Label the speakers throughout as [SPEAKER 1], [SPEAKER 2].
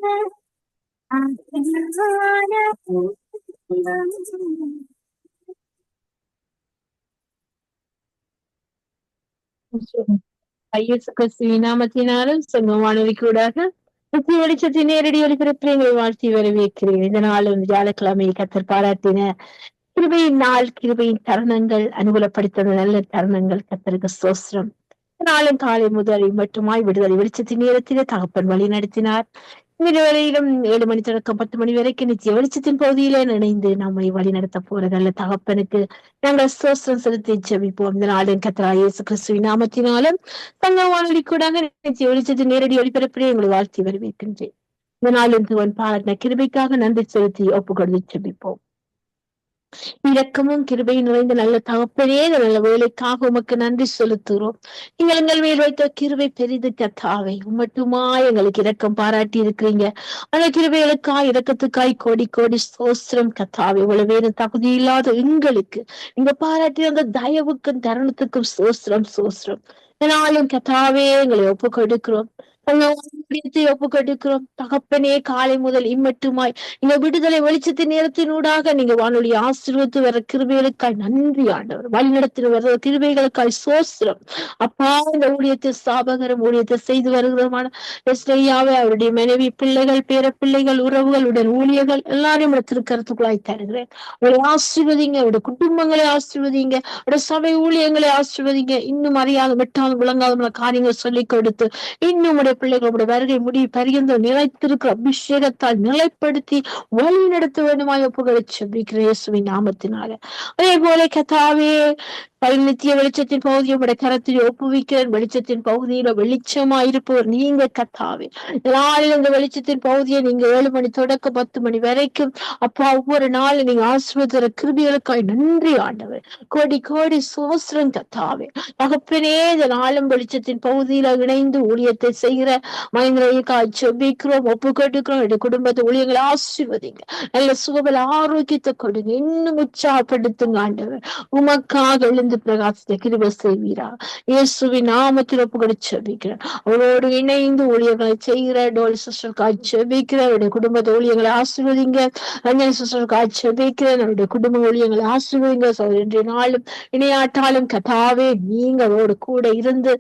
[SPEAKER 1] இயேசு கிறிஸ்துவின் நாமத்தினாலும் சங்கமானவிக்கூடாக நித்திய வெளிச்சத்தின் நேரடி ஒளிபரப்பில் எங்களை வாழ்த்தி வரவேற்கிறேன். இந்த நாளும் வியாழக்கிழமை கத்தர் பாராட்டின கிருபையின் நாள், கிருபையின் தருணங்கள், அனுகூலப்படுத்த நல்ல தருணங்கள் கத்தருக்கு ஸ்தோத்திரம். நாளும் காலை முதல் மட்டுமாய் விடுதலை வெளிச்சத்தின் நேரத்திலே தகப்பன் வழி நடத்தினார். இந்த வேளையிலும் 7 மணி தொடக்கம் 10 மணி வரைக்கும் நித்திய வெளிச்சத்தின் பகுதியிலே இணைந்து நம்மை வழி நடத்த போற நல்ல தகப்பனுக்கு நாங்கள் ஸ்தோத்திரம் செலுத்தி ஜெபிப்போம். இந்த நாளின் கர்த்தராகிய இயேசு கிறிஸ்துவின் நாமத்தினாலும் தங்க வானொலி கூடாக நித்திய வெளிச்சத்தின் நேரடி ஒளிபரப்பிலே உங்களை வாழ்த்தி வரவேற்கின்றேன். இந்த நாளின் துவன் பாராட்டின கிருபைக்காக நன்றி செலுத்தி ஒப்புக்கொண்டு ஜெபிப்போம். இரக்கமும் கிருபை நிறைந்த நல்ல தகப்பனே, நல்ல வேலைக்காக உமக்கு நன்றி செலுத்துகிறோம். நீங்கள் எங்கள் மேல் வைத்த கிருபை பெரிது கர்த்தாவே. மட்டுமா எங்களுக்கு இரக்கம் பாராட்டி இருக்கிறீங்க. அந்த கிருபைகளுக்காய் இரக்கத்துக்காய் கோடி கோடி ஸ்தோத்திரம் கர்த்தாவே. இவ்வளவு வேறு தகுதி இல்லாத எங்களுக்கு நீங்க பாராட்டி அந்த தயவுக்கும் தருணத்துக்கும் ஸ்தோத்திரம் ஸ்தோத்திரம். இதனாலும் கர்த்தாவே எங்களை ஒப்பு கொடுக்கிறோம். ஒப்பு கொடுக்கிறோம் தகப்பனே. காலை முதல் இம்மட்டுமாய் நீங்க விடுதலை வெளிச்சத்தின் நேரத்தினூடாக நீங்க வானொலி ஆசீர்வதித்து வர கிருபைகளுக்காய் நன்றி ஆண்டவர். வழி நடத்தின வர கிருபைகளுக்காய் சோஸ்திரம் அப்பா. இந்த ஊழியத்தை ஸ்தாபகரும் ஊழியத்தை செய்து வருகிறமான எஸ்ஐயாவை, அவருடைய மனைவி, பிள்ளைகள், பேர பிள்ளைகள், உறவுகளுடன் ஊழியர்கள் எல்லாரையும் திருக்கரத்துக்குள்ளாய் தருகிறேன். உங்களை ஆசீர்வதிங்க, அவருடைய குடும்பங்களை ஆசீர்வதிங்க, அவருடைய சபை ஊழியங்களை ஆசீர்வதிங்க. இன்னும் அறியாத வெட்டாத விளங்காத காரியங்கள் சொல்லிக் கொடுத்து இன்னும் உடைய பிள்ளைகளுடைய வருகை முடி பரிந்து நிலைத்திருக்கிற அபிஷேகத்தால் நிலைப்படுத்தி வழி நடத்த வேண்டுமாய் ஒப்புகளை செபிக்கிறேன் இயேசுவின் நாமத்தினால. அதே போல கர்த்தாவே, நித்திய வெளிச்சத்தின் பகுதியை உடைய கரத்தில் ஒப்புவிக்கிறேன். வெளிச்சத்தின் பகுதியில வெளிச்சமா இருப்பவர் நீங்க கர்த்தாவே. நாளில் இந்த வெளிச்சத்தின் பகுதியை நீங்க 7 மணி தொடக்க 10 மணி வரைக்கும் அப்பா ஒவ்வொரு நாளும் நீங்க ஆசீர்வதிக்கிற கிருபைகளுக்காய் நன்றி ஆண்டவர். கோடி கோடி சோஸ்திரம் கர்த்தாவே. தகப்பனே, இந்த நாளும் வெளிச்சத்தின் பகுதியில இணைந்து ஊழியத்தை செய்கிற மனிதர்களுக்காய் ஜெபிக்கிறோம், ஒப்பு கேட்டுக்கிறோம். என்னுடைய குடும்பத்தை ஊழியங்களை ஆசீர்வதிங்க, நல்ல சுகபல ஆரோக்கியத்தை கொடுங்க, இன்னும் உற்சாகப்படுத்துங்க ஆண்டவர். உமக்காக எழுந்து பிரகாசத்தை கிருபை செய்வீரா இயேசுவின் நாமத்தில் ஒப்புக்கொடு ஜெபிக்கிறேன். அவரோடு இணைந்து ஊழியர்களை செய்கிற டோல் சிஸ்டருக்காய் ஜெபிக்கிறேன். அவருடைய குடும்பத்தை ஊழியங்களை ஆசீர்வதிங்க. ரஞ்சன் சிஸ்டருக்காய் ஜெபிக்கிறேன். அவருடைய குடும்ப ஊழியங்களை ஆசீர்வதிங்க. இன்றைய நாளும் இணையாட்டாலும் கதாவே நீங்க அவரோடு கூட இருந்து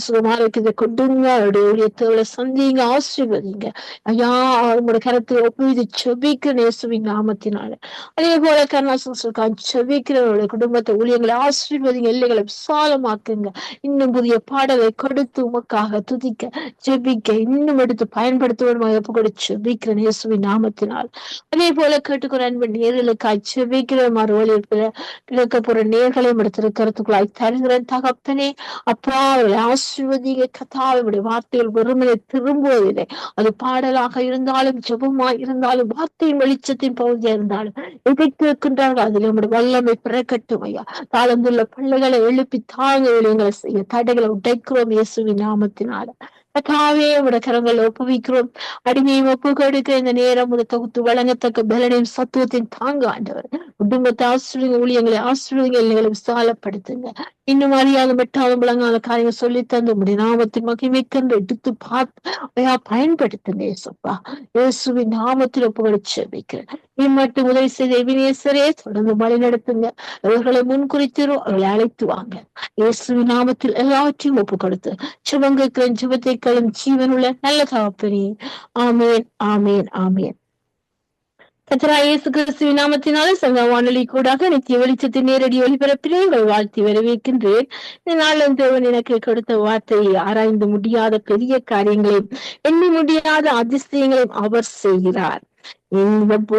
[SPEAKER 1] சுகமாரோக்கியத்தை கொடுங்க. அவருடைய ஊழியத்தை சந்திங்க, ஆசீர்வதிங்க ஐயா. அவங்களுடைய கரத்தை ஒப்புவித்து ஜெபிக்கிறேன் இயேசுவின் நாமத்தினால. அதே போல கருணாசுக்காய் ஜெபிக்கிறேன். அவருடைய குடும்பத்தை ஊழியங்களை ஆசீர்வதிங்க, எல்லைகளை விசாலமாக்குங்க. இன்னும் புதிய பாடலை கொடுத்து உமக்காக துதிக்க ஜெபிக்க இன்னும் எடுத்து பயன்படுத்துவதுமாக ஒப்புக்கொடு ஜெபிக்கிறேன் இயேசுவின் நாமத்தினால். அதே போல கேட்டுக்கிற அன்பு நேர்களுக்காய் ஜெபிக்கிற மறுவழிப்பில் கிழக்க போற நேர்களையும் எடுத்திருக்கிறதுக்குள்ளாய் தருகிறேன் தகப்பனே. அப்பா அவர்களை ஆசீர்வதிங்க கர்த்தாவே. வார்த்தைகள் வெறுமனை திரும்புவதில்லை. அது பாடலாக இருந்தாலும் ஜெபமாய் இருந்தாலும் வார்த்தையின் வெளிச்சத்தின் பகுதியா இருந்தாலும் எதை கேட்கின்றார்கள் அதில் நம்முடைய வல்லமை பிறக்கட்டும் ஐயா. தாழ்ந்துள்ள பிள்ளைகளை எழுப்பி தாழ்வுகளை செய்ய தடைகளை உடைக்கிறோம் இயேசுவின் நாமத்தினால. கர்த்தாவே, உடைய கரங்களை ஒப்புவிக்கிறோம். அடிமையை ஒப்பு கொடுக்க இந்த நேரம் ஒரு தொகுத்து வழங்கத்தக்க பலனையும் சத்துவத்தையும் தாங்க ஆண்டவர். குடும்பத்தை ஆசிரியங்க, ஊழியங்களை ஆசிரியங்க, எல்லைகளை விசாலப்படுத்துங்க. இன்னும் அறியாத மெட்டாலும் விளங்காத காரியங்கள் சொல்லி தந்து உடைய நாமத்தின் மகிமைக்கென்று எடுத்து பார்த்து பயன்படுத்துங்க இயேசுப்பா. இயேசுவின் நாமத்தில் ஒப்புகளை ஜெபிக்கிறேன். இம்மட்டும் உதவி செய்த எபினேசரே தொடர்ந்து வழி நடத்துங்க. அவர்களை முன்குறித்திரும், அவர்களை அழைத்து வாங்க. இயேசுவின் நாமத்தில் எல்லாவற்றையும் ஒப்பு கொடுத்து சிவங்க ஜீவத்தை களும் ஜீவனுள்ள நல்ல தகப்பனே. ஆமேன், ஆமேன், ஆமேன். கர்த்தராகிய இயேசு கிறிஸ்துவின் நாமத்தினாலே சங்க வானொலி கூடாக நித்திய வெளிச்சத்தின் நேரடி ஒளிபரப்பிலே உங்கள் வாழ்த்தி வரவேற்கின்றேன். இந்த நாளில் தேவன் எனக்கு கொடுத்த வார்த்தையை ஆராய்ந்து முடியாத பெரிய காரியங்களையும் எண்ணி முடியாத அதிசயங்களையும் அவர் செய்கிறார்.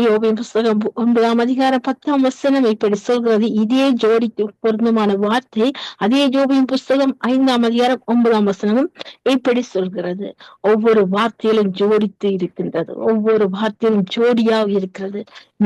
[SPEAKER 1] யோபின் புஸ்தகம் 9ஆம் அதிகாரம் 10ஆம் வசனம் இப்படி சொல்கிறது. இதே ஜோடிக்கு பொருத்தமான வார்த்தை அதே யோபின் புஸ்தகம் 5ஆம் அதிகாரம் 9ஆம் வசனமும் இப்படி சொல்கிறது. ஒவ்வொரு வார்த்தையிலும் ஜோடித்து இருக்கின்றது, ஒவ்வொரு வார்த்தையிலும் ஜோடியாக இருக்கிறது.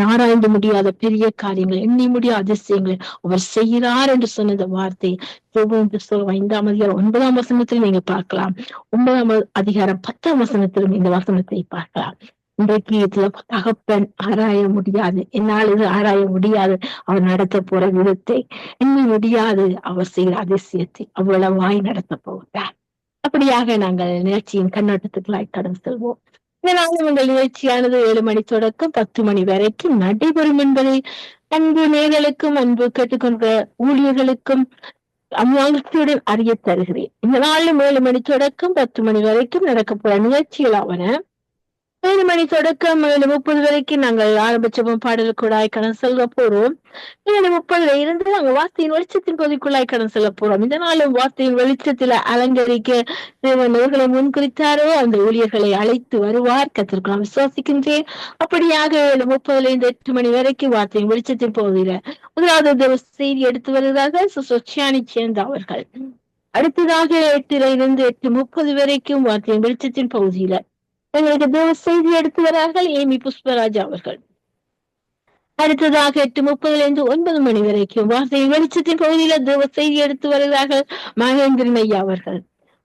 [SPEAKER 1] ஆராய்ந்து முடியாத பெரிய காரியங்கள் எண்ணி முடியாத அதிசயங்களை அவர் செய்கிறார் என்று சொன்ன வார்த்தை யோபின் புஸ்தகம் 5ஆம் அதிகாரம் 9ஆம் வசனத்தில் நீங்க பார்க்கலாம். 9ஆம் அதிகாரம் 10ஆம் வசனத்திலும் இந்த வசனத்தை பார்க்கலாம். இன்றைக்கு இதுல தகப்பன் ஆராய முடியாது, என்னால் இது ஆராய முடியாது அவர் நடத்த போற விதத்தை, எண்ணி முடியாது அவர் செய்கிற அதிசயத்தை அவ்வளவாய் நடத்த போகிறார். அப்படியாக நாங்கள் நிகழ்ச்சியின் கண்ணோட்டத்துக்குள்ளாய் கடந்து செல்வோம். இதனால உங்கள் நிகழ்ச்சியானது 7 மணி தொடக்கம் 10 மணி வரைக்கும் நடைபெறும் என்பதை அன்பு நேயர்களுக்கும் அன்பு கேட்டுக்கொண்ட ஊழியர்களுக்கும் மகிழ்ச்சியுடன் அறிய தருகிறேன். இந்த நாளும் 7 மணி தொடக்கம் 10 மணி வரைக்கும் நடக்கப்போற நிகழ்ச்சிகள் ஆவன. 7 மணி தொடக்கம் 7:30 வரைக்கும் நாங்கள் ஆரம்பிச்சோம் பாடலுக்குழாய் கடந்து செல்ல போறோம். 7:30 இருந்து நாங்கள் வார்த்தையின் வெளிச்சத்தின் பகுதிக்குள்ளாய் கடந்து செல்ல போறோம். இந்த நாளும் வார்த்தையின் வெளிச்சத்தில அலங்கரிக்க தேவன் அவர்களை முன்குறித்தாரோ அந்த ஊழியர்களை அழைத்து வருவார். கர்த்தருக்கு நான் விசுவாசிக்கின்றேன். அப்படியாக 7:30 8 மணி வரைக்கும் வார்த்தையின் வெளிச்சத்தின் பகுதியில முதலாவது தேவ செய்தி எடுத்து வருகிறார்கள் சுசியானி சேர்ந்த அவர்கள். அடுத்ததாக 8 இருந்து 8:30 வரைக்கும் வார்த்தையின் வெளிச்சத்தின் பகுதியில எங்களுக்கு தேவ செய்தி எடுத்து வரார்கள் ஏமி புஷ்பராஜ் அவர்கள். அடுத்ததாக 8:30 9 மணி வரைக்கும் வார்த்தையின் வெளிச்சத்தின் பகுதியில தேவ செய்தி எடுத்து வருகிறார்கள் மகேந்திரன் ஐயா அவர்கள்.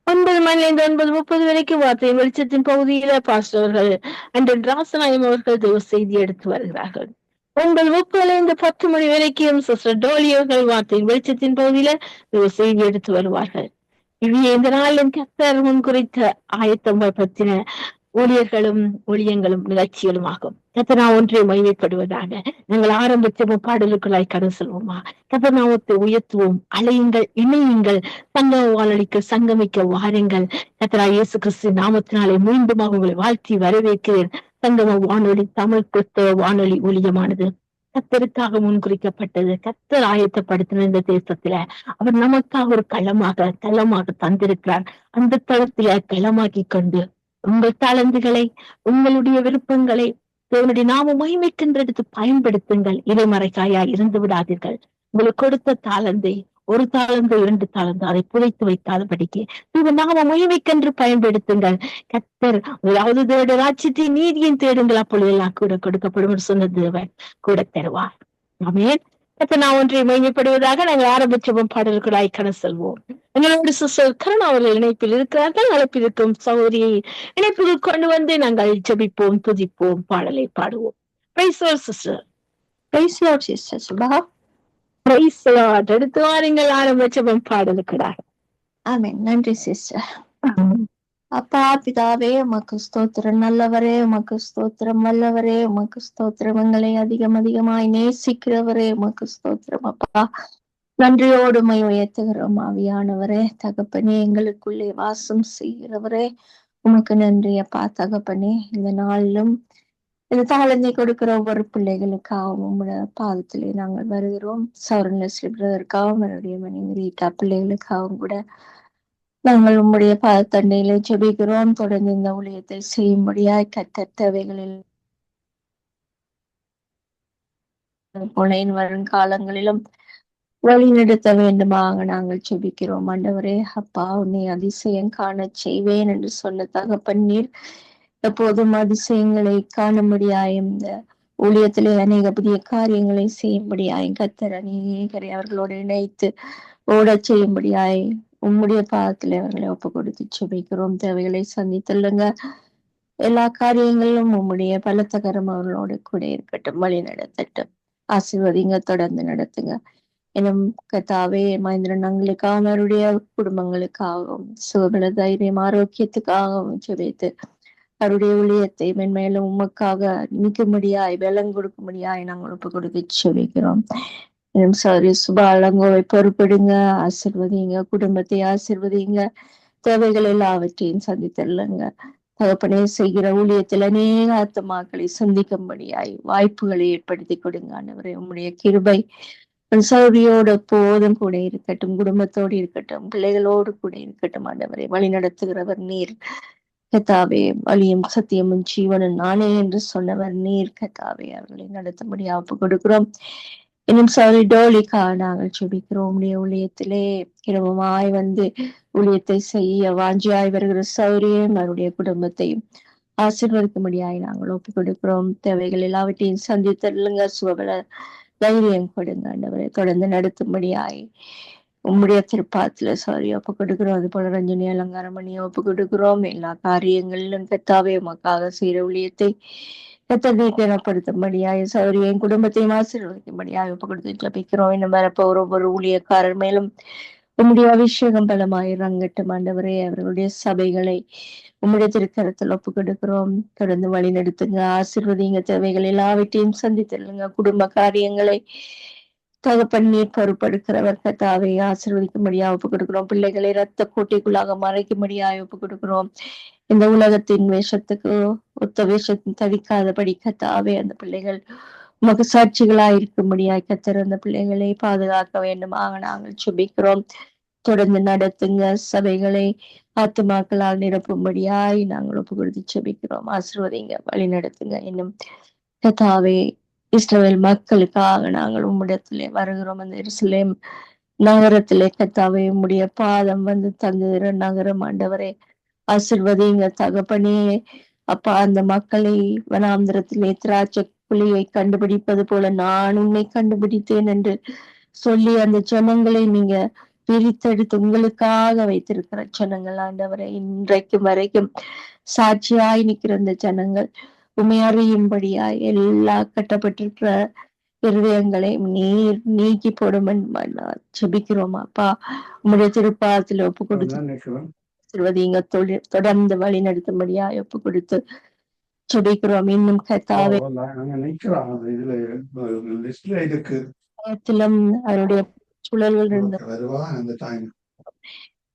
[SPEAKER 1] 9 மணிலிருந்து 9:30 வரைக்கும் வார்த்தையின் வெளிச்சத்தின் பகுதியில பாஸ்டர்கள் அண்டன் ராசநாயம் அவர்கள் தேவ செய்தி எடுத்து வருகிறார்கள். 9:30 10 மணி வரைக்கும் சிஸ்டர் டோலி அவர்கள் வார்த்தையின் வெளிச்சத்தின் பகுதியில தேவ செய்தி எடுத்து வருவார்கள். இது இந்த நாளின் கர்த்தர் முன் குறித்த ஆயத்தம் பற்றின ஊழியர்களும் ஒளியங்களும் நிகழ்ச்சிகளும் ஆகும். கர்த்தர் மையப்படுவதாக நாங்கள் ஆரம்பித்த பாடலுக்குள்ளாய் கடந்து செல்வோமா? கர்த்தர் உயர்த்துவோம், அலையுங்கள், இணையுங்கள், சங்க வானொலிக்கு சங்கமிக்க வாருங்கள். கர்த்தராகிய இயேசு கிறிஸ்து நாமத்தினாலே மீண்டுமாக உங்களை வாழ்த்தி வரவேற்கிறேன். சங்கம வானொலி தமிழ் கிறிஸ்தவ வானொலி ஊழியமானது கர்த்தருக்காக முன்குறிக்கப்பட்டது. கர்த்தர் ஆயத்தப்படுத்தின இந்த தேசத்துல அவர் நமக்காக ஒரு களமாக தந்திருக்கிறார். அந்த தளத்தில களமாக்கி கொண்டு உங்கள் தாளந்துகளை, உங்களுடைய விருப்பங்களை தேவனுடைய நாம மகிமைக்கென்றெடுத்து பயன்படுத்துங்கள். இறைமறைக்காயா இருந்து விடாதீர்கள். உங்களுக்கு கொடுத்த தாளந்தை, ஒரு தாளந்து 2 தாளந்து அதை புதைத்து வைக்காதபடிக்கு நாம மகிமைக்கென்று பயன்படுத்துங்கள். கர்த்தர் முதலாவது தேவனுடைய ராஜ்யத்தின் நீதியின் தேடுங்கள், அப்பொழுதெல்லாம் கூட கொடுக்கப்படும் என்று சொன்ன தேவன் கூட தருவார். ஆமென். கர்த்தர் நான் ஒன்றை மகிமைப்படுவதாக நாங்கள் ஆரம்பிச்சோம் பாடல்களாய் கடந்து செல்வோம். எங்களோடு சிஸ்டர் கருணா அவர்கள் இணைப்பில் இருக்கிறார்கள். அழைப்பில் இருக்கும் சகோதரியை இணைப்பில் கொண்டு வந்து நாங்கள் ஜெபிப்போம், துதிப்போம், பாடலை பாடுவோம். Praise Lord sister.
[SPEAKER 2] Praise Lord sister Suba.
[SPEAKER 1] Praise Lord. அடுத்து வாருங்கள் ஆரம்பிச்சோம் பாடலுக்குடாக.
[SPEAKER 2] ஆமென். நன்றி சிஸ்டர். அப்பா பிதாவே உமக்கு ஸ்தோத்திரம், நல்லவரே உமக்கு ஸ்தோத்திரம், வல்லவரே உமக்கு ஸ்தோத்திரம், எங்களை அதிகமாய் நேசிக்கிறவரே உமக்கு ஸ்தோத்திரம். அப்பா நன்றியோடு உயர்த்துகிறோம். ஆவியானவரே தகப்பனே, எங்களுக்குள்ளே வாசம் செய்கிறவரே உமக்கு நன்றி அப்பா தகப்பனே. இந்த நாளிலும் இந்த தாளந்தை கொடுக்கிற ஒவ்வொரு பிள்ளைகளுக்காகவும் பாதத்திலே நாங்கள் வருகிறோம். சௌரன்லஸ்ரீ பிரதருக்காகவும் என்னுடைய மனைவி ரீட்டா பிள்ளைகளுக்காகவும் கூட நாங்கள் உம்முடைய பாதத்தண்டையில ஜெபிக்கிறோம். தொடர்ந்து இந்த ஊழியத்தை செய்யும்படியாய் கர்த்தர் தேவைகளில் வருங்காலங்களிலும் வழி நடத்த வேண்டுமாக நாங்கள் ஜெபிக்கிறோம். ஆண்டவரே அப்பா, உன்னை அதிசயம் காண செய்வேன் என்று சொன்ன தகப்பன் நீர் எப்போதும் அதிசயங்களை காணும்படியாய் இந்த ஊழியத்திலே அநேக புதிய காரியங்களை செய்யும்படியாய் கர்த்தர் அநேகரை அவர்களோடு இணைத்து ஓடச் செய்யும்படியாய் உம்முடைய பாதத்திலே அவர்களை ஒப்பு கொடுத்து ஜெபிக்கிறோம். தேவைகளை சந்தித்துள்ளுங்க. எல்லா காரியங்களிலும் உம்முடைய பலத்த கரம் அவர்களோடு கூட இருக்கட்டும், வழி நடத்தட்டும், ஆசீர்வதிங்க, தொடர்ந்து நடத்துங்க. எனும் கர்த்தாவே மகேந்திரன் அங்களுக்காகவும் அவருடைய குடும்பங்களுக்காகவும் சுகபல தைரியம் ஆரோக்கியத்துக்காகவும் ஜெபித்து அவருடைய ஊழியத்தை மென்மேலும் உமக்காக நிற்கும்படியாய் பலம் கொடுக்கும்படியாய் நாங்கள் ஒப்பு கொடுத்து ஜெபிக்கிறோம். சாரி சுபா அலங்கோவை பொறுப்பிடுங்க, ஆசிர்வதிங்க, குடும்பத்தை ஆசிர்வதிங்க, தேவைகள் எல்லாவற்றையும் சந்தித்தல்லுங்க. தகப்பனே செய்கிற ஊழியத்தில் அநேக ஆத்துமாக்களை சந்திக்கும்படியாய் வாய்ப்புகளை ஏற்படுத்தி கொடுங்க. ஆண்டவரே உம்முடைய கிருபை சௌரியோடு போதும் கூட இருக்கட்டும், குடும்பத்தோடு இருக்கட்டும், பிள்ளைகளோடு கூட இருக்கட்டும். ஆண்டவரை வழி நடத்துகிறவர் நீர் கர்த்தாவே, வழியும் சத்தியமும் ஜீவனும் நானே என்று சொன்னவர் நீர் கர்த்தாவே. அவர்களை நடத்தும்படி ஒப்பு கொடுக்கிறோம். இன்னும் சௌரி டோலிக்கா நாங்கள் ஜெபிக்கிறோம். உடைய ஊழியத்திலே கிரமமாய் வந்து ஊழியத்தை செய்ய வாஞ்சியாய் வருகிற சௌரியம் அவருடைய குடும்பத்தையும் ஆசீர்வதிக்கும்படியாய் நாங்கள் ஒப்பு கொடுக்கிறோம். தேவைகள் எல்லாவற்றையும் சந்தித்தருளுங்க, சுகபல தைரியம் கொடுங்க. ஆண்டவரை தொடர்ந்து நடத்தும்படியாய் உம்முடைய திருப்பாத்துல ஒப்பு கொடுக்கிறோம். அது போல ரஞ்சனி அலங்காரமணியை ஒப்பு கொடுக்கிறோம். எல்லா காரியங்களிலும் கர்த்தாவே உமக்காக செய்கிற ஊழியத்தை கனப்படுத்தும்படியாய் சௌரியின் குடும்பத்தையும் ஆசீர்வதிக்கும்படியாய் ஒப்பு கொடுத்து ஜெபிக்கிறோம். இன்னும் வரப்போற ஒவ்வொரு ஊழியக்காரர் மேலும் உம்முடைய அபிஷேகம் பலமாய் இறங்கட்டும் ஆண்டவரே. அவர்களுடைய சபைகளை உம்முடைய திருக்கரத்தில் ஒப்பு கொடுக்கிறோம். தொடர்ந்து வழி நடத்துங்க, ஆசீர்வதிங்க, தேவைகள் எல்லாவற்றையும் சந்தித்துள்ளுங்க. குடும்ப காரியங்களை தகப்பன் நீர் பொறுப்படுக்கிறவர் கர்த்தாவை ஆசீர்வதிக்கும்படியா ஒப்பு கொடுக்கிறோம். பிள்ளைகளை ரத்த கோட்டைக்குள்ளாக மறைக்கும்படியா ஒப்பு கொடுக்கிறோம். இந்த உலகத்தின் வேஷத்துக்கு ஒத்த வேஷத்தின் தவிக்காதபடி கர்த்தாவே அந்த பிள்ளைகள் உமக்கு சாட்சிகளாய் இருக்கும்படியாய் கர்த்தர் அந்த பிள்ளைகளை பாதுகாக்க வேண்டுமாக நாங்கள் சுபிக்கிறோம். தொடர்ந்து நடத்துங்க, சபைகளை ஆத்துமாக்களால் நிரப்பும்படியாய் நாங்கள் ஒப்பு கொடுத்து செபிக்கிறோம். ஆசீர்வதிங்க, வழி நடத்துங்க. இன்னும் கர்த்தாவே இஸ்ரவேல் மக்களுக்காக நாங்கள் உம்மிடத்திலே வருகிறோம். அந்த எருசலேம் நகரத்திலே கர்த்தாவே உம்முடைய பாதம் வந்து தங்குகிற நகரம் ஆண்டவரே. ஆசீர்வதிங்க தகப்பனே. அப்பா, அந்த மக்களை வனாந்திரத்திலே திராட்சை குழியை கண்டுபிடிப்பது போல நான் உன்னை கண்டுபிடித்தேன் என்று சொல்லி அந்த ஜனங்களை நீங்க பிரித்தெடுத்து உங்களுக்காக வைத்திருக்கிற ஜனங்கள் ஆண்டவரை இன்றைக்கும் வரைக்கும் சாட்சியாய் நிற்கிற அந்த ஜனங்கள் உண்மை அறியும்படியாய் எல்லா கட்டப்பட்டிருக்கிற இருதயங்களை நீர் நீக்கி போடும் செபிக்கிறோம் அப்பா. உம்முடைய திருப்பாதத்தில் ஒப்பு கொடுத்து ஆசீர்வதிங்க, தொடர்ந்து வழி நடத்தும்படியா ஒப்பு கொடுத்து செபிக்கிறோம். இன்னும் கர்த்தாவே அவருடைய சூழல்கள் இருந்து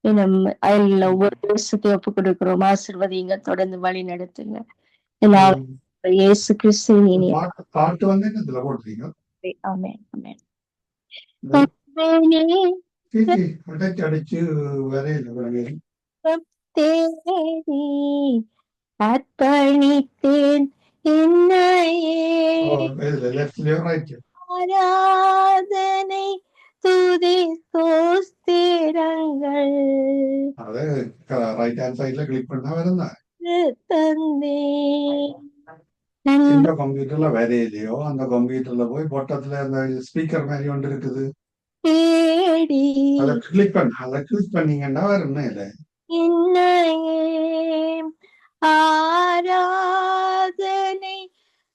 [SPEAKER 2] இன்னும் அயல்ல ஒவ்வொரு தேசத்தை ஒப்பு கொடுக்கிறோம். ஆசீர்வதிங்க, தொடர்ந்து வழி நடத்துங்க. இயேசு கிறிஸ்துவின் இனிய ஆமென் ஆமென். தேடி அர்ப்பணித்தேன் என்னையே. ஆராதனை துதி ஸ்தோத்திரங்கள் தந்தேன்.
[SPEAKER 3] இந்த கம்ப்யூட்டர்ல வரையிலையோ அந்த கம்ப்யூட்டர்ல போய் பொட்டத்துல அந்த ஸ்பீக்கர் மாதிரி ஒன்று இருக்குது,
[SPEAKER 2] தேடி
[SPEAKER 3] அதை கிளிக் பண்ணீங்கன்னா வரும் மேல
[SPEAKER 2] என்னையே. ஆராதனை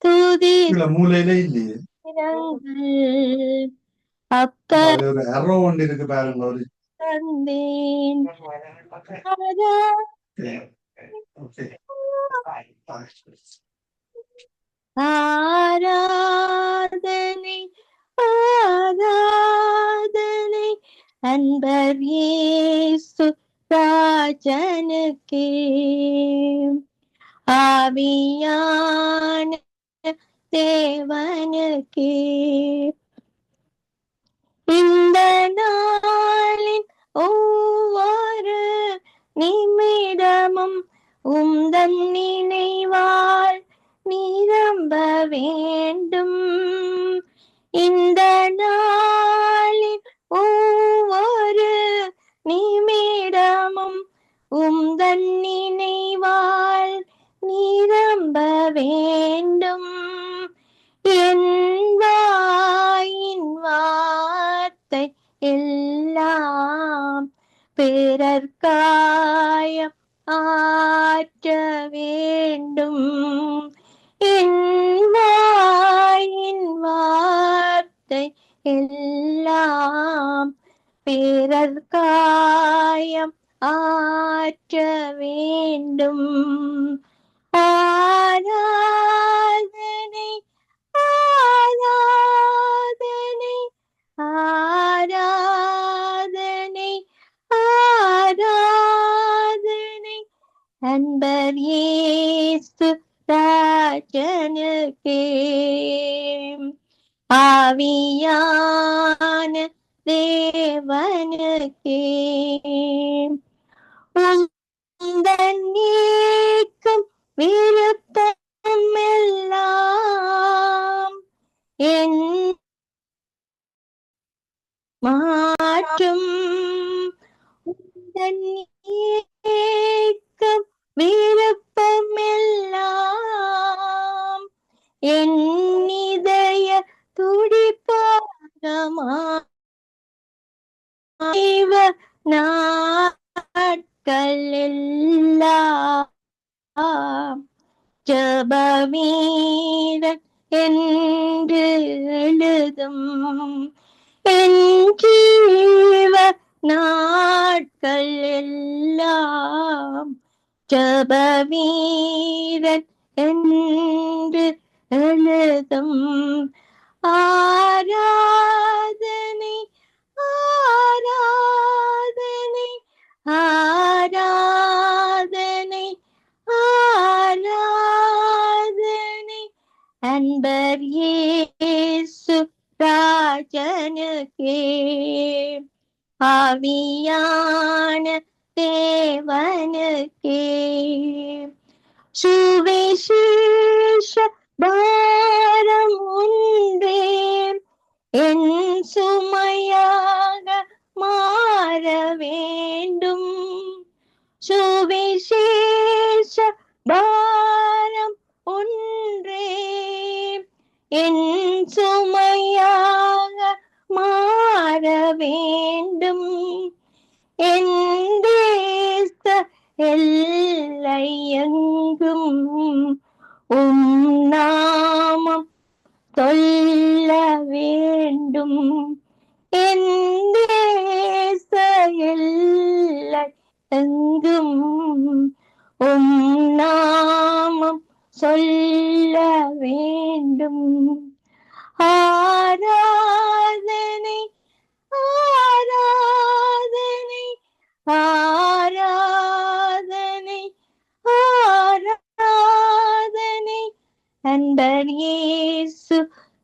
[SPEAKER 2] துதி
[SPEAKER 3] மூலையில இல்லையே,
[SPEAKER 2] அப்பா
[SPEAKER 3] ஒரு arrow ஒன்று இருக்கு பாருங்க, ஒரு
[SPEAKER 2] தந்தேன். ஆராதனை ஆராதனை அன்பர் இயேசு ராஜனுக்கே. ஆவியான தேவனுக்கே. இந்த நாளின் ஒவ்வொரு நிமிடமும் உந்தன் நினைவால் நிரம்ப வேண்டும். இந்த நாளின் ஒவ்வொரு நிமிடமும் உந்தன் நினைவால் நிரம்ப வேண்டும். என் வாயின் வார்த்தை எல்லாம் பிறர்க்காயம் ஆற்ற வேண்டும். என் வாயின் வார்த்தை எல்லாம் பிறர்க்காயம் ஆற்ற வேண்டும். ஆராதனை ஆராதனை ஆராதனை ஆராதனை அன்பர் இயேசு ராஜனுக்கே. ஆவியான தேவனுக்கே. உந்தன் நீக்கும் விருப்பம் எல்லாம் என் மாற்றும். உந்தன் நீக்கும் விருப்பம் எல்லாம் என் இதய துடிப்பாகமா நாட்கள் எல்லாம் ஜபவீரன் என்று எழுதும் என் ஜீவ நாட்கள் எல்லாம் ஜப வீரன் என்று எழுதும். ஆராதனை ஆராதனை ஆராதனை ஆராதனை அன்பர் இயேசு ராஜனுக்கே. ஆவியான தேவனுக்கே. சுவிசேஷ பாரம் ஒன்றே என் சுமையாக மாற வேண்டும். சுவிசேஷ பாரம் ஒன்றே என் சுமையாக மாற வேண்டும். என் தேச எல்லை எங்கும் நாமம் சொல்ல வேண்டும். என் தேச எல்லை எங்கும் நாமம் சொல்ல வேண்டும். ஆராதனை ஆராதனை ஆராதனை ஆராதனை அன்பர் இயேசு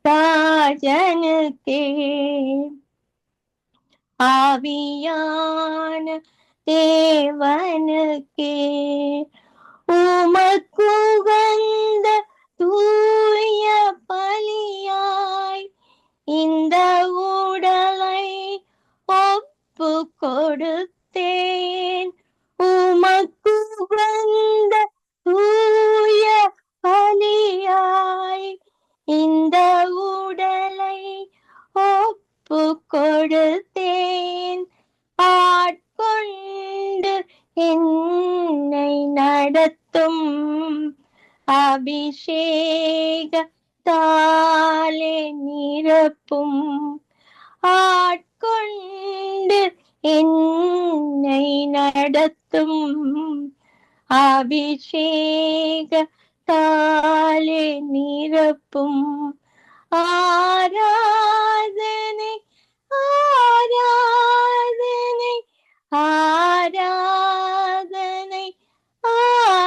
[SPEAKER 2] ராஜனுக்கே. ஆவியான தேவனுக்கே. உமக்குகந்த தூய பலியாய் இந்த உடலை ஒப்பு கொடுத்தேன். உமக்குகந்த தூய பலியாய் இந்த உடலை ஒப்பு கொடுத்தேன். ஆட்கொண்டு என்னை நடத்தும் அபிஷேகத்தாலே நிரப்பும். ஆட்கொண்டு என்னை நடத்தும் அபிஷேகத்தாலே நிரப்பும். ஆராதனை ஆராதனை ஆராதனை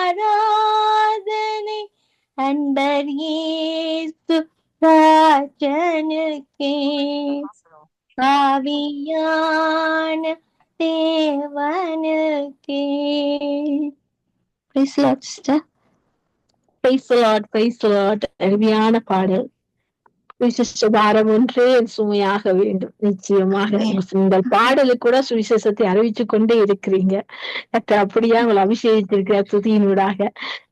[SPEAKER 2] ஆராதனை அன்பர் இயேசு ராஜனுக்கே. ஆவியான தேவனுக்கே. Praise the Lord, sister.
[SPEAKER 1] Praise the Lord, praise the Lord. அருமையான பாடல். சுவிசேஷ பாரம் ஒன்றே என் சுமையாக வேண்டும். நிச்சயமாக இந்த பாடலுக்கு கூட சுவிசேஷத்தை அறிவிச்சு கொண்டே இருக்கிறீங்க. அப்படியா உங்களை அபிஷேகித்திருக்கிற துதியினூடாக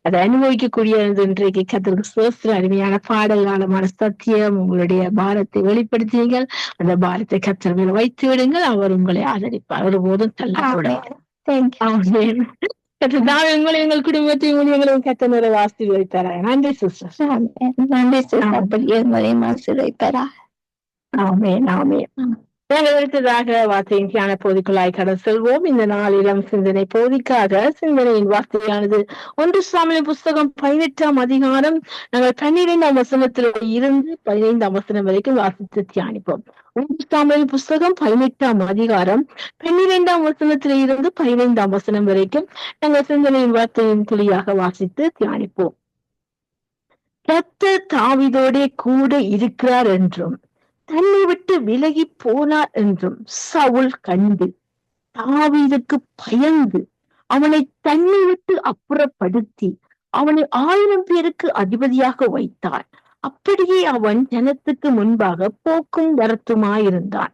[SPEAKER 1] அதை அனுபவிக்கக்கூடியது. இன்றைக்கு கர்த்தருக்கு ஸ்தோத்திரம். அருமையான பாடல், ஆழமான சத்தியம். உங்களுடைய பாரத்தை வெளிப்படுத்தினீர்கள். அந்த பாரத்தை கர்த்தர் மேல் வைத்து விடுங்கள். அவர் உங்களை ஆதரிப்பார். ஒருபோதும் தள்ளக்கூடாது. உங்களை எங்கள் குடும்பத்தையும் உங்களையும் கர்த்தர் ஆசீர்வதிப்பாரா. நன்றி சிஸ்டர்.
[SPEAKER 2] நன்றி சிஸ்டர். அப்படியே உங்களையும் ஆசீர்வதிப்பாரா.
[SPEAKER 1] ஆமென் ஆமென். நாங்கள் அடுத்ததாக வார்த்தையின் தியான போதிக்குள்ளாய் கடந்து செல்வோம். இந்த நாளிலம் சிந்தனை போதிக்காக சிந்தனையின் வார்த்தையானது 1 சாமுவேல் புஸ்தகம் 18ஆம் அதிகாரம் நாங்கள் 12ஆம் வசனத்தில் இருந்து 15ஆம் வசனம் வரைக்கும் வாசித்து தியானிப்போம். 1 சாமுவேல் புஸ்தகம் 18ஆம் அதிகாரம் 12ஆம் வசனத்தில் இருந்து 15ஆம் வசனம் வரைக்கும் நாங்கள் சிந்தனையின் வார்த்தையின் துளியாக வாசித்து தியானிப்போம். கர்த்தர் தாவீதோடே கூட இருக்கிறார் என்றும் தன்னை விட்டு விலகி போனார் என்றும் சவுல் கண்டு தாவீதுக்கு பயந்து அவனை தன்னை விட்டு அப்புறப்படுத்தி அவனை 1000 பேருக்கு அதிபதியாக வைத்தார். அப்படியே அவன் ஜனத்துக்கு முன்பாக போக்கும் வரத்துமாயிருந்தான்.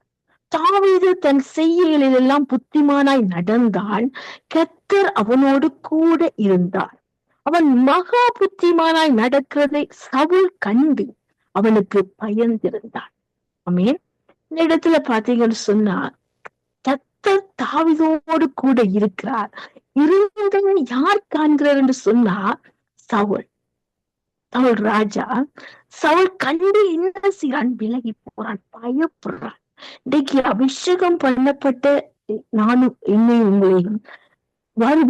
[SPEAKER 1] தாவீது தன் செய்கைகளிலெல்லாம் புத்திமானாய் நடந்தான். கர்த்தர் அவனோடு கூட இருந்தார். அவன் மகா புத்திமானாய் நடக்கிறதை சவுல் கண்டு அவனுக்கு பயந்திருந்தான். ஆமென். இந்த இடத்துல பாத்தீங்கன்னு சொன்னா கர்த்தர் தாவீதோடு கூட இருக்கிறார். இருந்ததை யார் காண்கிறார் என்று சொன்னா சவுல் ராஜா. சவுல் கண்டு என்ன செய்யறான்? விலகி போறான், பயப்படுறான். இன்றைக்கு அபிஷேகம் பண்ணப்பட்ட நானும் என்னையும் உங்களையும்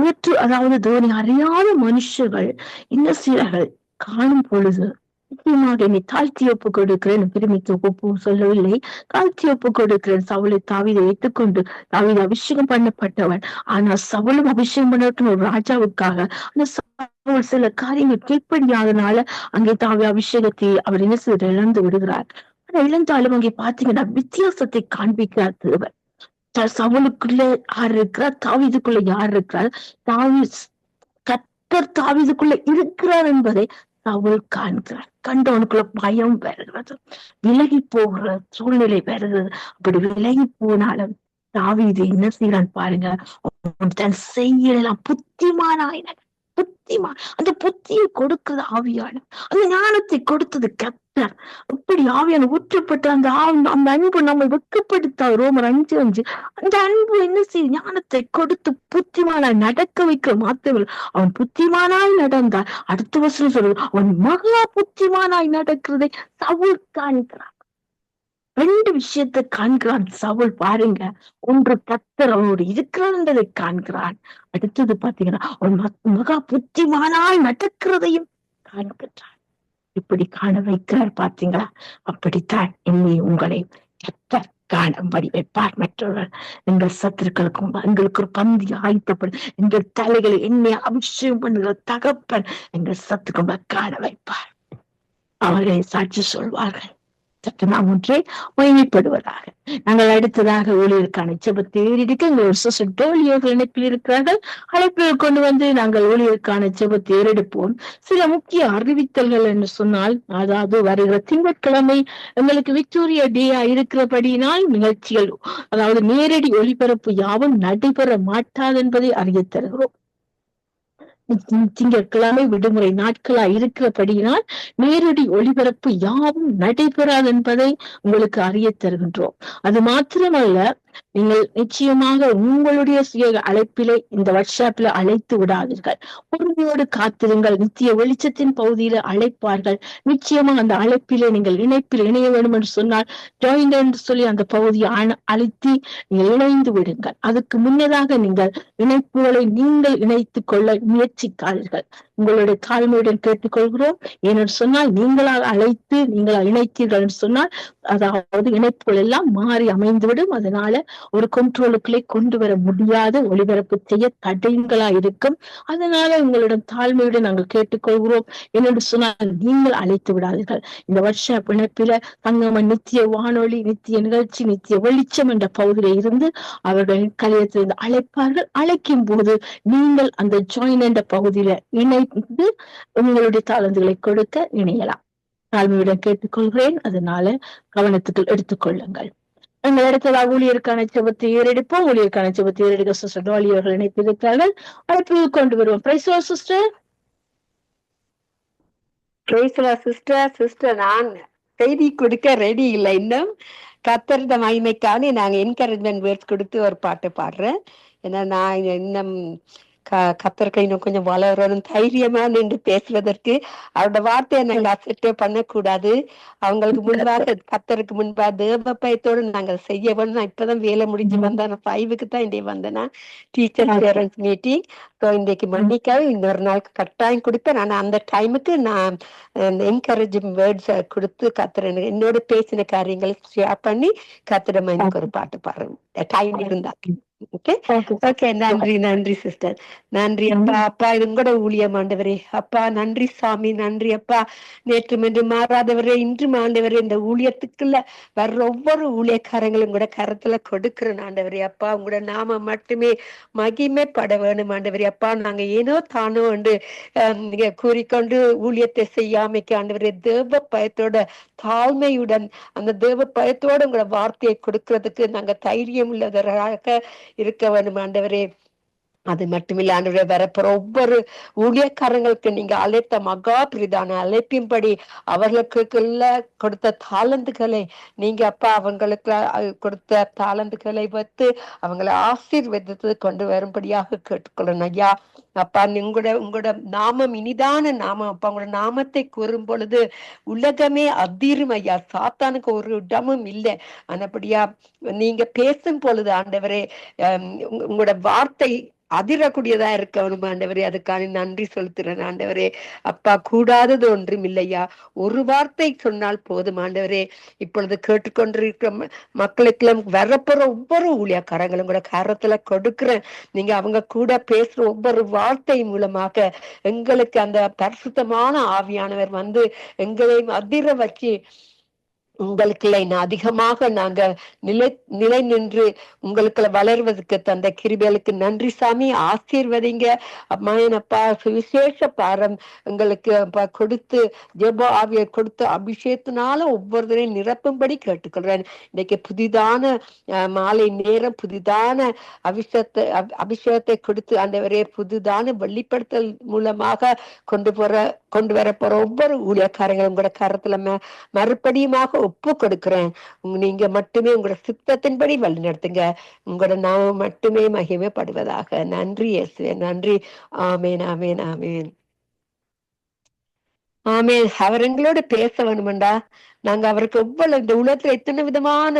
[SPEAKER 1] வேற்று அதாவது தோனி அறியாத மனுஷர்கள் என்ன சிலர்கள் காணும் பொழுது நிச்சயமாக என்னை தாழ்த்தி ஒப்பு கொடுக்கிறேன். பெருமிக்கு ஒப்பு சொல்லவில்லை, தாழ்த்தி ஒப்பு கொடுக்கிறேன். சவுலை தாவீதை ஏற்றுக்கொண்டு தாவீது அபிஷேகம் பண்ணப்பட்டவன். ஆனா சவுலும் அபிஷேகம் பண்ணட்டும் ஒரு ராஜாவுக்காக. ஆனா சவுல் சில காரியங்கள் கீழ்ப்படியாதனால அங்கே தாவி அபிஷேகத்தை அவர் என்ன செய்து இழந்து விடுகிறார். ஆனா இழந்தாலும் அங்கே பாத்தீங்கன்னா வித்தியாசத்தை காண்பிக்கிறார் தேவன். சவுலுக்குள்ள யார் இருக்கிறார், தாவீதுக்குள்ள யார் இருக்கிறார், கர்த்தர் தாவீதுக்குள்ள இருக்கிறார் என்பதை சவுல் காண்கிறார். கண்டவனுக்குள்ள பயம் வருகிறது, விலகி போகிற சூழ்நிலை வருகிறது. அப்படி விலகி போனாலும் தாவீது என்ன செய்யறான் பாருங்க, தன் செய்யலாம் புத்திமானாய் புத்திமான். அந்த புத்தியை கொடுக்கிறது ஆவியான, அந்த ஞானத்தை கொடுத்தது கர்த்தர். அப்படி ஆவியான ஊற்றப்பட்ட அந்த அந்த அன்பு நம்ம வெட்கப்படுத்த ரோமர் 5:5 அந்த அன்பு என்ன செய்யும், ஞானத்தை கொடுத்து புத்திமானாய் நடக்க வைக்கிற மாத்தவர். அவன் புத்திமானாய் நடந்தார். அடுத்த வருஷம் சொல்றது அவன் மகா புத்திமானாய் நடக்கிறதை சவுல் காண்கிறான். 2 விஷயத்தை காண்கிறான் சவுல் பாருங்க. ஒன்று கர்த்தர் அவனோடு இருக்கிறார் என்பதை காண்கிறான். அடுத்தது பாத்தீங்கன்னா அவன் மகா புத்திமானாய் நடக்கிறதையும் காண்கிறான். இப்படி காண வைக்கிறார் பாத்தீங்களா? அப்படித்தான் என்னை உங்களை கர்த்தர் காணும்படி வைப்பார். மற்றவர்கள் எங்கள் சத்துருக்களுக்கும் எங்களுக்கு ஒரு பந்தி ஆயத்தப்படும், எங்கள் தலைகளை என்னை அபிஷேகம் பண்ணுகிற தகப்பன் எங்கள் சத்துருக்கும் காண வைப்பார். அவர்களை சாட்சி சொல்வார்கள். நாம் ஒன்றே மகிமைப்படுவதாக. நாங்கள் அடுத்ததாக ஊழியருக்கான ஜெபத்தை ஏறெடுக்க எங்கள் சிஸ்டர் டோலியோர்கள் இணைப்பில் இருக்கிறார்கள். அழைப்பில் கொண்டு வந்து நாங்கள் ஊழியருக்கான ஜெபத்தை ஏறெடுப்போம். சில முக்கிய அறிவித்தல்கள் என்று சொன்னால், அதாவது வருகிற திங்கட்கிழமை எங்களுக்கு விக்டோரியா டேயா இருக்கிறபடியினால் நிகழ்ச்சிகள், அதாவது நேரடி ஒளிபரப்பு யாவும் நடைபெற மாட்டாது என்பதை அறிய தருகிறோம். திங்கட்கிழமை விடுமுறை நாட்களா இருக்கிறபடியினால் நேரடி ஒளிபரப்பு யாவும் நடைபெறாது என்பதை உங்களுக்கு அறிய தருகின்றோம். அது மாத்திரமல்ல, நீங்கள் நிச்சயமாக உங்களுடைய சுய அழைப்பிலே இந்த வாட்ஸ்அப்ல அழைத்து விடாதீர்கள். பொறுமையோடு காத்திருங்கள். நித்திய வெளிச்சத்தின் பகுதியில அழைப்பார்கள். நிச்சயமா அந்த அழைப்பிலே நீங்கள் இணைப்பில் இணைய வேண்டும் என்று சொன்னால் ஜாயின் என்று சொல்லி அந்த பகுதியை அழைத்து நீங்கள் இணைந்து விடுங்கள். அதுக்கு முன்னதாக நீங்கள் இணைப்புகளை நீங்கள் இணைத்துக் கொள்ள முயற்சிக்காதீர்கள். உங்களுடைய தாழ்மையுடன் கேட்டுக்கொள்கிறோம். ஏனென்று சொன்னால் நீங்களாக அழைத்து நீங்கள் இணைத்தீர்கள் என்று சொன்னால் அதாவது இணைப்புகள் எல்லாம் மாறி அமைந்துவிடும். அதனால ஒரு கண்ட்ரோலுக்குள்ளே கொண்டு வர முடியாத ஒளிபரப்பு செய்ய தடைங்களா இருக்கும். அதனால உங்களிடம் தாழ்மையுடன் நாங்கள் கேட்டுக்கொள்கிறோம். என்னென்று சொன்னால் நீங்கள் அழைத்து விடாதீர்கள். இந்த வாட்ஸ்அப் இணைப்பில சங்கம நித்திய வானொலி, நித்திய நிகழ்ச்சி, நித்திய வெளிச்சம் என்ற பகுதியில இருந்து அவர்களின் கலையத்திலிருந்து அழைப்பார்கள். அழைக்கும் போது நீங்கள் அந்த ஜாயின் என்ற பகுதியில இணைந்து உங்களுடைய தாளந்துகளை கொடுக்க இணையலாம். தாழ்மையுடன் கேட்டுக்கொள்கிறேன். அதனால கவனத்துக்கு எடுத்துக்கொள்ளுங்கள். எங்கள் இடத்துல ஊழியருக்கான ஜெபத்தை ஏறெடுப்போம். ஊழியருக்கான ஜெபத்தை ஏறெடுக்க சிஸ்டர் டோலி அவர்கள் இணைப்பிருக்கிறார்கள். அழைப்பில் கொண்டு வருவோம். Price sister.
[SPEAKER 4] சிஸ்டர் நான் செய்தி கொடுக்க ரெடி இல்லை இன்னும். கத்தர்த மகிமைக்காக நாங்க என்கரேஜ்மெண்ட் வேர்ட்ஸ் கொடுத்து ஒரு பாட்டு பாடுறேன். ஏன்னா நான் இன்னும் கத்தர்கை இன்னும் கொஞ்சம் வளரணும், தைரியமா நின்று பேசுவதற்கு. அவரோட வார்த்தையை நாங்கள் அசட்டே பண்ணக்கூடாது. அவங்களுக்கு முன்பாக கத்தருக்கு முன்பாக தேவ பயத்தோடு நாங்கள் செய்ய வேணும். நான் இப்பதான் வேலை முடிஞ்சு வந்தேன். 5க்கு தான் இன்றைய வந்தேன்னா டீச்சர் பேரண்ட்ஸ் மீட்டிங். ஸோ இன்றைக்கு மன்னிக்காக இன்னொரு நாளுக்கு கட்டாயம் கொடுப்பேன். ஆனா அந்த டைமுக்கு நான் என்கரேஜிங் வேர்ட்ஸ் கொடுத்து கத்திர என்னோட பேசின காரியங்களை ஷேர் பண்ணி கத்திரமா எனக்கு ஒரு பாட்டு பாடுறேன் டைம் இருந்தா. ஓகே நன்றி சிஸ்டர். நன்றி அப்பா. அப்பா இது கூட ஊழியம் ஆண்டவரே. அப்பா நன்றி சாமி. நன்றி அப்பா. நேற்றும் என்று மாறாதவரே, இன்றும் ஆண்டவரே இந்த ஊழியத்துக்குள்ள வர்ற ஒவ்வொரு ஊழியக்காரங்களும் கூட கரத்துல கொடுக்கிறேன் ஆண்டவரே. அப்பா உங்களோட நாம மட்டுமே மகிமைப்பட வேணும் ஆண்டவரே. அப்பா நாங்க ஏனோ தானோ என்று கூறிக்கொண்டு ஊழியத்தை செய்யாமைக்கு ஆண்டவரே தேவ பயத்தோட தாழ்மையுடன் அந்த தேவ பயத்தோட உங்களோட வார்த்தையை கொடுக்கறதுக்கு நாங்க தைரியம் உள்ளவராக இருக்க வேணும் ஆண்டவரே. அது மட்டுமில்ல ஆண்டவரே, வரப்போற ஒவ்வொரு ஊழியக்காரங்களுக்கு நீங்க அழைத்த மகா பிரிதான அழைப்பின்படி அவர்களுக்கு கொடுத்த தாளந்துகளை நீங்க அப்பா அவங்களுக்கு கொடுத்த தாளந்துகளை வைத்து அவங்களை ஆசீர்வதித்து கொண்டு வரும்படியாக கேட்டுக்கொள்ளணும் ஐயா. அப்பா உங்களோட நாமம் இனிதான நாமம் அப்பா. உங்களோட நாமத்தை கூறும் பொழுது உலகமே அதிரும் ஐயா. சாத்தானுக்கு ஒரு இடமும் இல்லை. ஆனபடியா நீங்க பேசும் பொழுது ஆண்டவரே, உங்களோட வார்த்தை அதிரக்கூடியதா இருக்கணும் ஆண்டவரே. அதுக்கான நன்றி செலுத்துறேன் ஆண்டவரே. அப்பா, கூடாதது ஒன்றும் இல்லையா. ஒரு வார்த்தை சொன்னால் போதும் ஆண்டவரே. இப்பொழுது கேட்டுக்கொண்டிருக்கிற மக்களுக்கெல்லாம் வரப்போற ஒவ்வொரு ஊழியக்காரங்களும் கூட கரத்துல கொடுக்கிறேன். நீங்க அவங்க கூட பேசுற ஒவ்வொரு வார்த்தை மூலமாக எங்களுக்கு அந்த பரிசுத்தமான ஆவியானவர் வந்து எங்களையும் அதிர வச்சு உங்களுக்கு அதிகமாக நாங்க நிலை நின்று உங்களுக்கு வளர்வதற்கு தந்த கிருபைகளுக்கு நன்றி சாமி. ஆசீர்வதிங்க அம்மாயனப்பா. சுவிசேஷ பாரம் எங்களுக்கு கொடுத்து ஜெப ஆவியை கொடுத்து அபிஷேகத்தினால ஒவ்வொருத்தரையும் நிரப்பும்படி கேட்டுக்கொள்றேன். இன்னைக்கு புதிதான மாலை நேரம் புதிதான அபிஷேகத்தை கொடுத்து ஆண்டவரே புதிதான வெளிப்படுத்தல் மூலமாக கொண்டு வர போற ஒவ்வொரு ஊழியக்காரங்களும் கூட கரத்துல மறுபடியுமாக ஒப்பு கொடுக்கிறேன். நீங்க மட்டுமே உங்களோட சித்தத்தின்படி வழி நடத்துங்க. உங்களோட நாமம் மட்டுமே மகிமைப்படுவதாக. நன்றி இயேசுவே, நன்றி. ஆமேன், ஆமேன், ஆமேன், ஆமேன். அவர் எங்களோட பேச வேணுமெண்டா நாங்க அவருக்கு எவ்வளவு இந்த உலகத்துல எத்தனை விதமான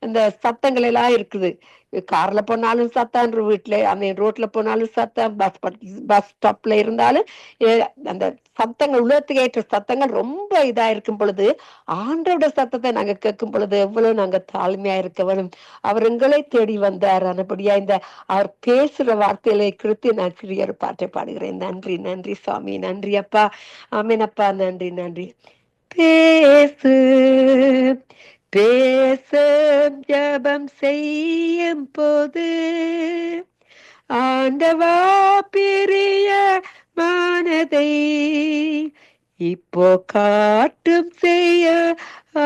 [SPEAKER 4] இந்த சத்தங்கள் எல்லாம் இருக்குது. கார்ல போனாலும் சத்தம், வீட்டுல ரோட்ல போனாலும் சத்தம், பஸ் ஸ்டாப்ல இருந்தாலும் அந்த சத்தங்கள், உலகத்துக்கு ஏற்ற சத்தங்கள் ரொம்ப இதா இருக்கும் பொழுது ஆண்டோட சத்தத்தை நாங்க கேட்கும் பொழுது எவ்வளவு நாங்க தாழ்மையா இருக்க வேணும். அவர் எங்களை தேடி வந்தார். ஆனபடியா இந்த அவர் பேசுற வார்த்தைகளை குறித்து நான் சிறிய ஒரு பாட்டை பாடுகிறேன். நன்றி, நன்றி சுவாமி, நன்றி அப்பா. ஆமீன் அப்பா, நன்றி, நன்றி. பேசு பேசு ஜபம் செய்யும் போது ஆண்டவா பிரிய மனதை இப்போ காட்டும் செய்ய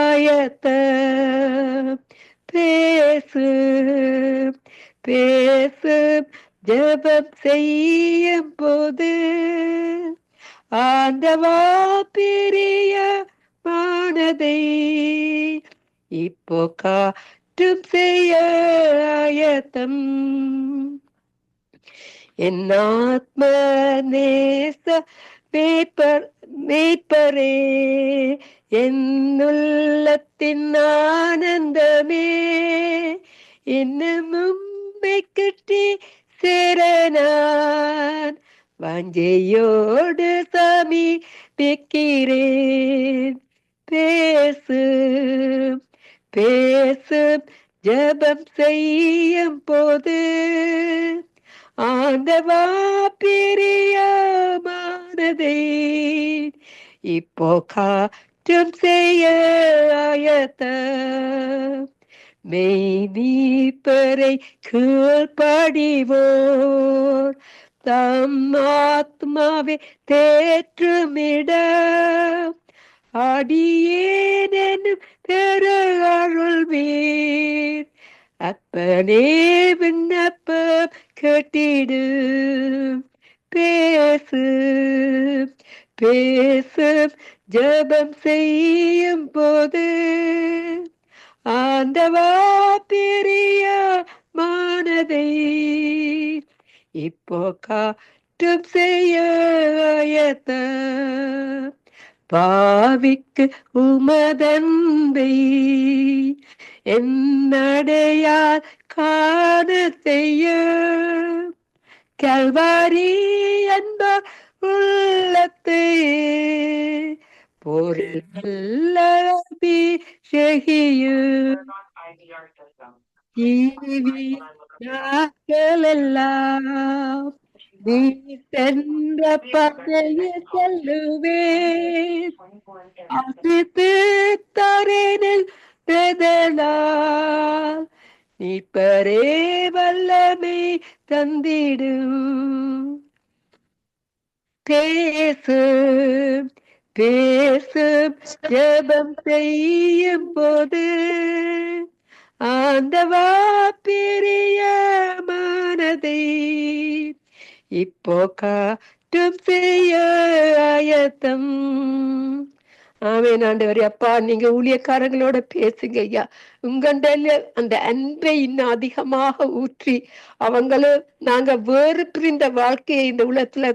[SPEAKER 4] ஆயத்த. பேசு பேசு ஜபம் செய்யும் போது ஆண்டவா பிரிய மனதை இப்போ காட்டும் செய்ய ஆயத்தம். என் ஆத்ம நேச மேய்ப்பரே, என் உள்ளத்தின் ஆனந்தமே, இன்னும் உம்மை கிட்டி சேர நான் வாஞ்சையோடு சமீபிக்கிறேன். பேசு பேசு ஜபம் செய்யும் போது ஆண்டவா பிரியமானதை இப்போ காட்டும் செய்ய ஆயத்த. மெய்மீட்பரை கீழ்ப்படிவோர் தம் ஆத்மாவை தேற்றுமிட அடியேனும் பெரு அருள்வீர். அப்பனே விண்ணப்பம் கேட்டிடு. பேசு பேசு ஜபம் செய்யும் போது ஆண்டவா பிரிய மனதை இப்போ காட்டும் செய்ய ஆயத்த. பாவிக்கு உமதன்பை என்னடையால் காண செய்ய கல்வாரி அன்ப உள்ளத்தை போரில் நாட்களெல்லாம் நீ சென்ற பதையில் செல்லுவேன். அசித்து தரேனில் நீ பரே வல்லமை தந்திடும். பேசு பேசு ஜெபம் செய்யும் போது ஆண்டவா பிரிய மனதை இப்போ காட்டும் செய்ய ஆயத்தம். ஆமென் ஆண்டவரே. அப்பா, நீங்க ஊழியக்காரங்களோட பேசுங்க ஐயா. உங்கண்டையில அந்த அன்பை இன்னும் அதிகமாக ஊற்றி அவங்களும் நாங்க வேறு பிரிந்த வாழ்க்கையை இந்த உலகத்துல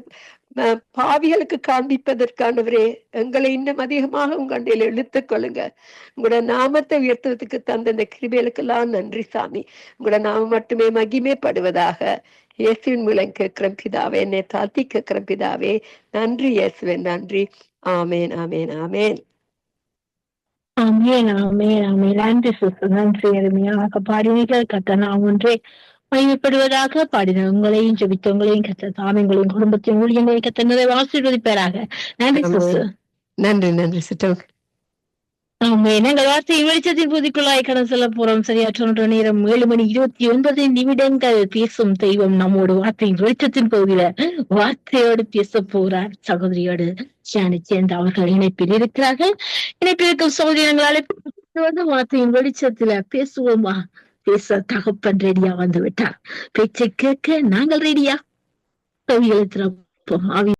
[SPEAKER 4] பாவிகளுக்கு காண்பிப்பதற்கானவரே, எங்களை இன்னும் அதிகமாக உங்கண்டையில இழுத்துக் கொள்ளுங்க. உங்களோட நாமத்தை உயர்த்துவதற்கு தந்த இந்த கிருபைகளுக்கெல்லாம் நன்றி சாமி. உங்களோட நாமம் மட்டுமே மகிமைப்படுவதாக. இயேசுவின் மூலம் கேட்கிறேன் பிதாவே, என்னை தாத்தி கேட்கிறேன் பிதாவே. நன்றி இயேசுவே, நன்றி. ஆமேன், ஆமேன், ஆமேன்.
[SPEAKER 1] ஆமென், ஆமென், ஆமென். நன்றி சிஸ்டர், நன்றி. அருமையாக பாடினீர்கள். கர்த்தர் நாம் ஒன்றே மகிமைப்படுவதாக. பாடின உங்களையும் ஜெபித்த உங்களையும் கர்த்தர் தாமே உங்களையும் குடும்பத்தையும் ஊழியங்களையும் கர்த்தர் நிறைய ஆசீர்வதிப்பாராக. நன்றி சிஸ்டர்.
[SPEAKER 4] நன்றி, நன்றி சிஸ்டர்.
[SPEAKER 1] ஆமென். எங்கள் வார்த்தையை வெளிச்சத்தின் புதிக்குள்ளாய் கடந்து செல்ல போறோம். சரியாற்ற நேரம் 7:29 பேசும் தெய்வம் நம்மோடு வார்த்தையின் வெளிச்சத்தின் பகுதியில வார்த்தையோடு பேச போறார். சகோதரியோடு சேர்ந்து அவர்கள் இணைப்பில் இருக்கிறார்கள். இணைப்பில் இருக்கும் சகோதரி அழைப்பு வார்த்தையின் வெளிச்சத்துல பேசுவோமா? பேச தகப்பன் ரெடியா வந்து விட்டார். பேச்சை கேட்க நாங்கள் ரெடியா? கவிகளை திறப்போம்.